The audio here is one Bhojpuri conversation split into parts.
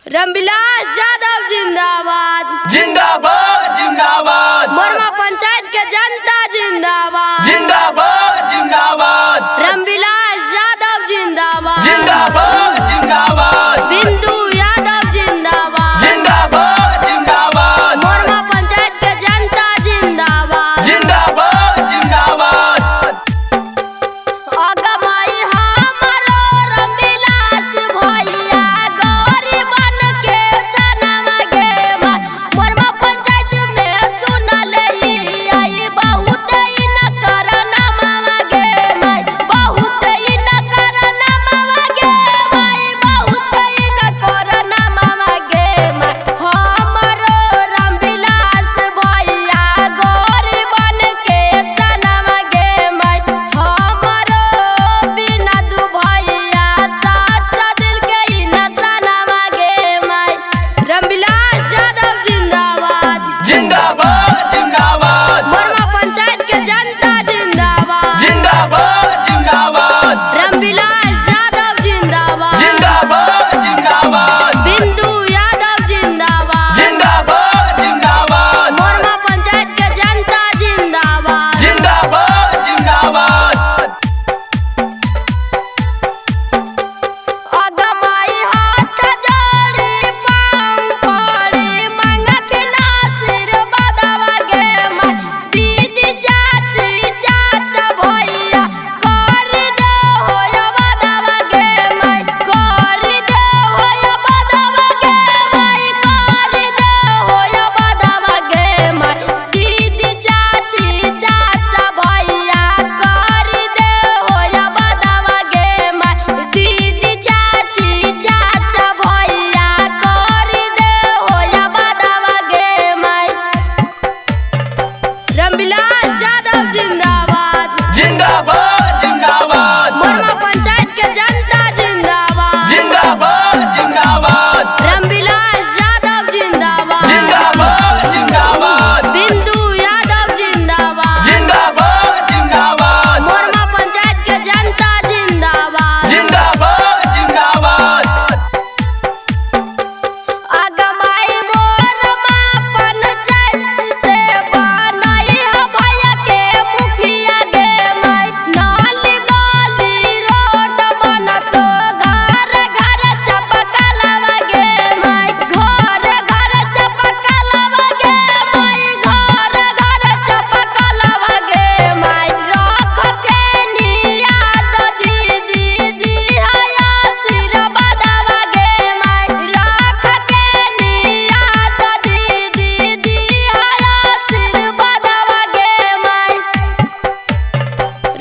रामविलास यादव जिंदाबाद जिंदाबाद जिंदाबाद। मोरमा पंचायत के जनता जिंदाबाद जिंदाबाद जिंदाबाद। रामविलास यादव जिंदाबाद जिंदाबाद जिंदाबाद। बिंदु यादव जिंदाबाद जिंदाबाद जिंदाबाद। मोरमा पंचायत के जनता जिंदाबाद जिंदाबाद जिंदाबाद। अगमाई हमारो रामविलास भैया गरीबन के सनम गे मोरमा पंचायत में सुनल आई बहुत न करना मामा गे बहुत न करना मामा गे बहुत न करना मामा गे हमारो रामविलास भैया गरीबन के सनम गे हमारो बिना दू भैया सच्चा दिल के ही नसनम गे रामविलास यादव जिंदाबाद जिंदाबाद जिंदाबाद। मोरमा पंचायत के जनता जिंदाबाद जिंदाबाद जिंदाबाद। रामविलास यादव जिंदाबाद जिंदाबाद जिंदाबाद। बिंदु यादव जिंदाबाद जिंदाबाद जिंदाबाद। मोरमा पंचायत के जनता जिंदाबाद जिंदाबाद जिंदाबाद। अगमाई हाथ जोड़ी पाँव पड़ी मंगखिन आशीर्वाद गे दीदी चाची चाचा भैया कर दे होय बदवा गे कर दे होय बदवा गे कर दे होय बदवा गे दीदी चाची चाचा भैया कर दे होय बदवा गे दीदी चाची चाचा भैया कर दे होय बदवा गे रामविलास यादव जिंदाबाद जिंदाबाद जिंदाबाद। मोरमा पंचायत के जनता जिंदाबाद जिंदाबाद जिंदाबाद। रामविलास यादव जिंदाबाद जिंदाबाद जिंदाबाद। बिंदु यादव जिंदाबाद जिंदाबाद जिंदाबाद। मोरमा पंचायत के जनता जिंदाबाद जिंदाबाद जिंदाबाद। अगमाई मोरमा पंचायत से बनई ह भैया के मुखिया गे नाली गली रोड बनतो घर घर चपकलवा गे घर घर चपकलवा गे घर घर चपकलवा गे रख के नियाद दीदी दिया आशीर्वाद गे रख के नियाद दीदी दिया आशीर्वाद गे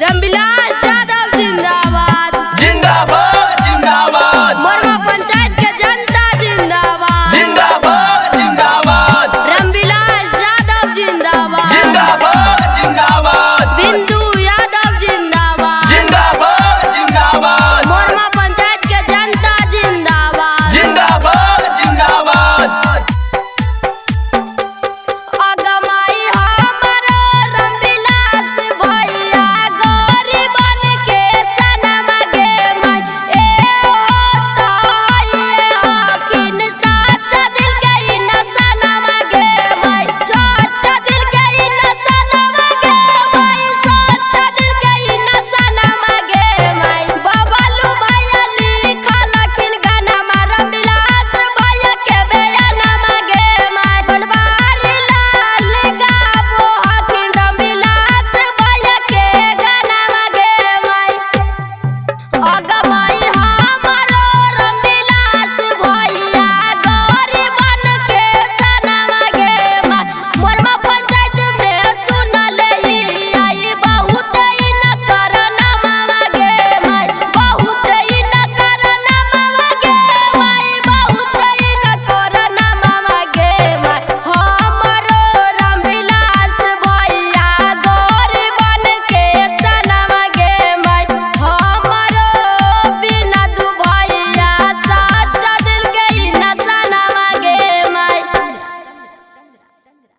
रामविलास यादव जिंदाबाद जिंदाबाद जिंदाबाद। मोरमा पंचायत के जनता जिंदाबाद जिंदाबाद जिंदाबाद। रामविलास यादव जिंदाबाद जिंदाबाद जिंदाबाद। बिंदु यादव जिंदाबाद जिंदाबाद जिंदाबाद। मोरमा पंचायत के जनता जिंदाबाद जिंदाबाद जिंदाबाद। अगमाई हमारो रामविलास भैया गरीबन के सनम गे होता है हकीन सच्चा दिल के ही नसनम गे सच्चा दिल के ही नसनम गे सच्चा दिल के ही नसनम गे बबलू भैया लिखलखिन गाना रामविलास भैया के बयानम गे बनवारी लाल गाबो हकीन रामविलास भैया के गाना गे अगमाई